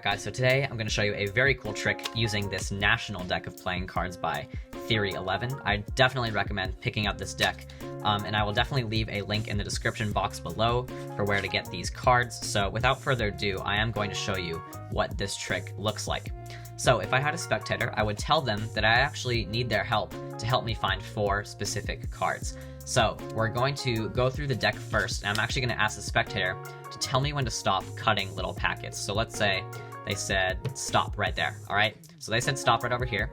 guys, so today I'm going to show you a very cool trick using this national deck of playing cards by Theory 11. I definitely recommend picking up this deck, and I will definitely leave a link in the description box below for where to get these cards. So without further ado, I am going to show you what this trick looks like. So if I had a spectator, I would tell them that I actually need their help to help me find 4 specific cards. So we're going to go through the deck first, and I'm actually going to ask the spectator to tell me when to stop cutting little packets. So let's say they said stop right there, all right? So they said stop right over here,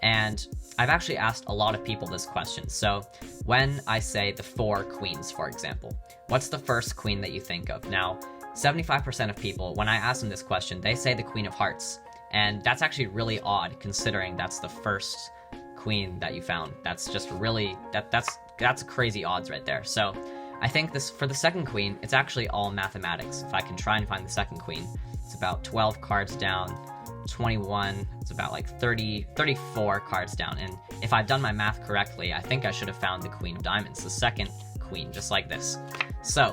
and I've actually asked a lot of people this question. So when I say the 4 queens, for example, what's the first queen that you think of? Now, 75% of people, when I ask them this question, they say the Queen of Hearts. And that's actually really odd considering that's the first queen that you found. That's just really, that's crazy odds right there. So I think this, for the second queen, it's actually all mathematics. If I can try and find the second queen, it's about 12 cards down, 21, it's about like 34 cards down. And if I've done my math correctly, I think I should have found the Queen of Diamonds, the second queen, just like this. So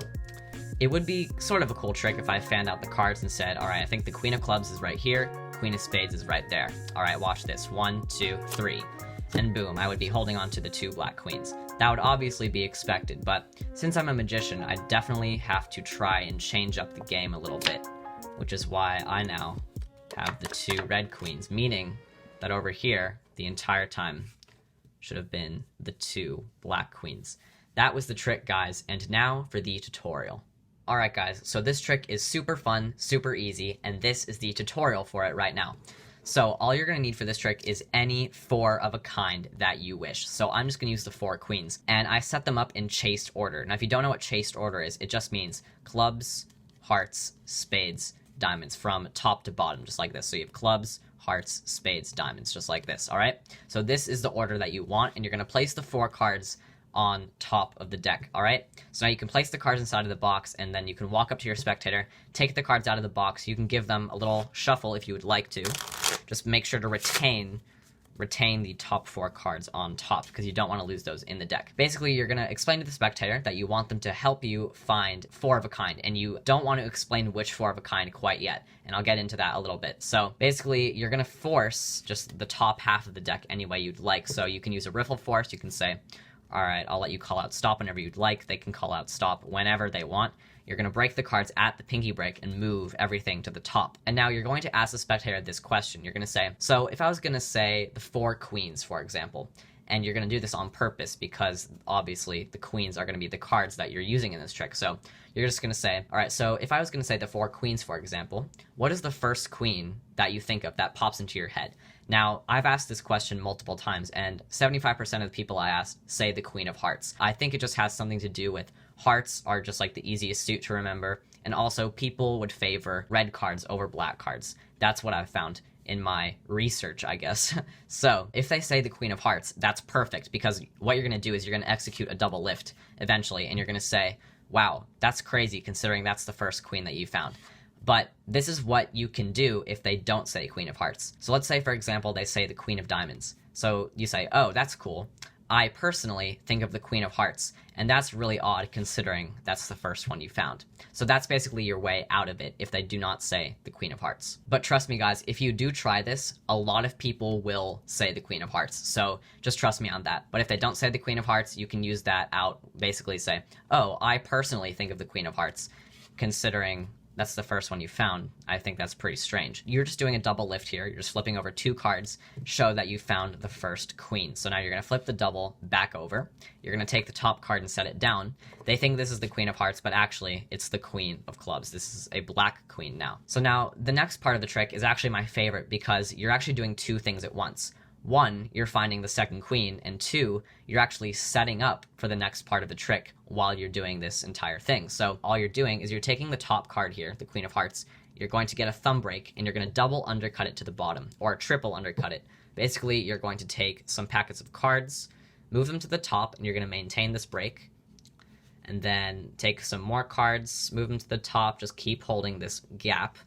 it would be sort of a cool trick if I fanned out the cards and said, all right, I think the Queen of Clubs is right here, Queen of Spades is right there. All right, watch this, 1, 2, 3. And boom, I would be holding on to the 2 black queens. That would obviously be expected, but since I'm a magician, I definitely have to try and change up the game a little bit, which is why I now have the 2 red queens, meaning that over here, the entire time, should have been the 2 black queens. That was the trick, guys, and now for the tutorial. Alright guys, so this trick is super fun, super easy, and this is the tutorial for it right now. So all you're going to need for this trick is any 4 of a kind that you wish. So I'm just going to use the 4 queens, and I set them up in chased order. Now if you don't know what chased order is, it just means clubs, hearts, spades, diamonds, from top to bottom, just like this. So you have clubs, hearts, spades, diamonds, just like this, alright? So this is the order that you want, and you're going to place the 4 cards on top of the deck, alright? So now you can place the cards inside of the box, and then you can walk up to your spectator, take the cards out of the box. You can give them a little shuffle if you would like to. Just make sure to retain the top 4 cards on top, because you don't want to lose those in the deck. Basically, you're going to explain to the spectator that you want them to help you find 4 of a kind, and you don't want to explain which 4 of a kind quite yet, and I'll get into that a little bit. So basically, you're going to force just the top half of the deck any way you'd like. So you can use a riffle force. You can say, all right, I'll let you call out stop whenever you'd like. They can call out stop whenever they want. You're going to break the cards at the pinky break and move everything to the top. And now you're going to ask the spectator this question. You're going to say, so if I was going to say the 4 queens, for example, and you're going to do this on purpose because obviously the queens are going to be the cards that you're using in this trick. So you're just going to say, all right, so if I was going to say the 4 queens, for example, what is the first queen that you think of that pops into your head? Now, I've asked this question multiple times, and 75% of the people I asked say the Queen of Hearts. I think it just has something to do with hearts are just like the easiest suit to remember, and also people would favor red cards over black cards. That's what I've found in my research, I guess. So if they say the Queen of Hearts, that's perfect, because what you're going to do is you're going to execute a double lift eventually, and you're going to say, wow, that's crazy considering that's the first queen that you found. But this is what you can do if they don't say Queen of Hearts. So let's say, for example, they say the Queen of Diamonds. So you say, oh, that's cool. I personally think of the Queen of Hearts, and that's really odd considering that's the first one you found. So that's basically your way out of it if they do not say the Queen of Hearts. But trust me, guys, if you do try this, a lot of people will say the Queen of Hearts. So just trust me on that. But if they don't say the Queen of Hearts, you can use that out, basically say, oh, I personally think of the Queen of Hearts, considering that's the first one you found. I think that's pretty strange. You're just doing a double lift here. You're just flipping over 2 cards, show that you found the first queen. So now you're going to flip the double back over. You're going to take the top card and set it down. They think this is the Queen of Hearts, but actually it's the Queen of Clubs. This is a black queen now. So now the next part of the trick is actually my favorite, because you're actually doing 2 things at once. 1, you're finding the second queen, and 2, you're actually setting up for the next part of the trick while you're doing this entire thing. So all you're doing is you're taking the top card here, the Queen of Hearts, you're going to get a thumb break, and you're going to double undercut it to the bottom, or triple undercut it. Basically, you're going to take some packets of cards, move them to the top, and you're going to maintain this break, and then take some more cards, move them to the top, just keep holding this gap.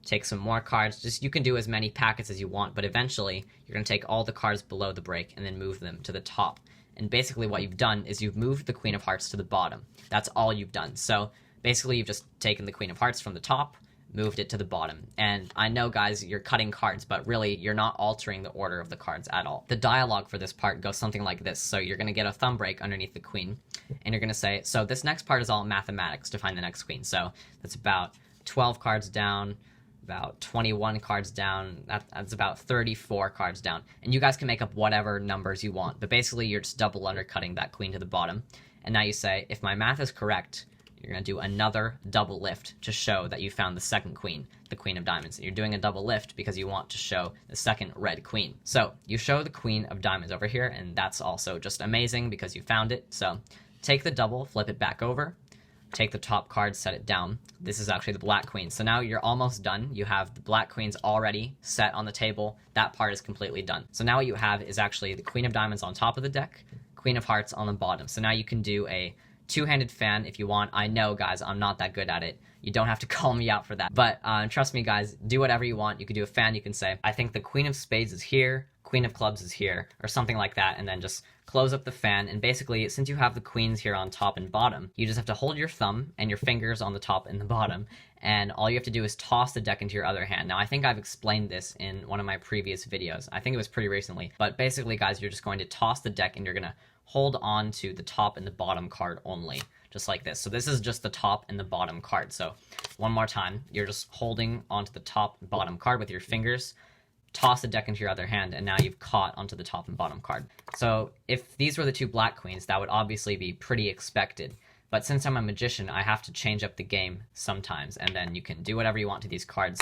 Take some more cards. Just, you can do as many packets as you want, but eventually you're going to take all the cards below the break and then move them to the top. And basically what you've done is you've moved the Queen of Hearts to the bottom. That's all you've done. So basically you've just taken the Queen of Hearts from the top, moved it to the bottom. And I know, guys, you're cutting cards, but really you're not altering the order of the cards at all. The dialogue for this part goes something like this. So you're going to get a thumb break underneath the queen, and you're going to say, so this next part is all mathematics to find the next queen. So that's about 12 cards down, about 21 cards down, that's about 34 cards down. And you guys can make up whatever numbers you want, but basically you're just double undercutting that queen to the bottom. And now you say, if my math is correct, you're going to do another double lift to show that you found the second queen, the queen of diamonds. And you're doing a double lift because you want to show the second red queen. So you show the queen of diamonds over here, and that's also just amazing because you found it. So take the double, flip it back over, take the top card, set it down. This is actually the black queen. So now you're almost done. You have the black queens already set on the table. That part is completely done. So now what you have is actually the queen of diamonds on top of the deck, queen of hearts on the bottom. So now you can do a two-handed fan if you want. I know, guys, I'm not that good at it. You don't have to call me out for that. But trust me, guys, do whatever you want. You can do a fan. You can say, I think the queen of spades is here, queen of clubs is here, or something like that, and then just close up the fan. And basically, since you have the queens here on top and bottom, you just have to hold your thumb and your fingers on the top and the bottom, and all you have to do is toss the deck into your other hand. Now, I think I've explained this in one of my previous videos. I think it was pretty recently. But basically, guys, you're just going to toss the deck, and you're going to hold on to the top and the bottom card only, just like this. So this is just the top and the bottom card. So one more time, you're just holding onto the top and bottom card with your fingers, toss the deck into your other hand, and now you've caught onto the top and bottom card. So if these were the two black queens, that would obviously be pretty expected. But since I'm a magician, I have to change up the game sometimes, and then you can do whatever you want to these cards.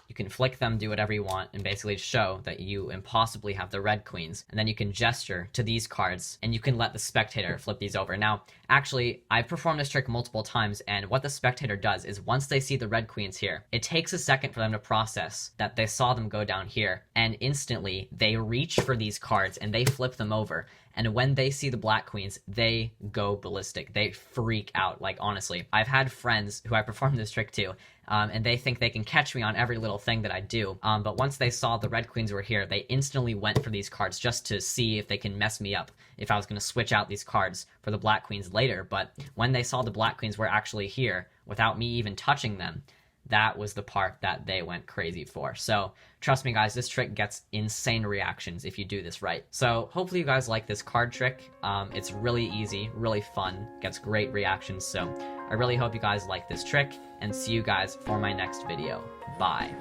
You can flick them, do whatever you want, and basically show that you impossibly have the red queens. And then you can gesture to these cards, and you can let the spectator flip these over. Now, actually, I've performed this trick multiple times, and what the spectator does is once they see the red queens here, it takes a second for them to process that they saw them go down here, and instantly they reach for these cards and they flip them over. And when they see the black queens, they go ballistic. They freak out, like, honestly. I've had friends who I performed this trick to, and they think they can catch me on every little thing that I do. But once they saw the red queens were here, they instantly went for these cards just to see if they can mess me up, if I was going to switch out these cards for the black queens later. But when they saw the black queens were actually here, without me even touching them, that was the part that they went crazy for. So trust me, guys, this trick gets insane reactions if you do this right. So hopefully you guys like this card trick. It's really easy, really fun, gets great reactions. So I really hope you guys like this trick, and see you guys for my next video. Bye.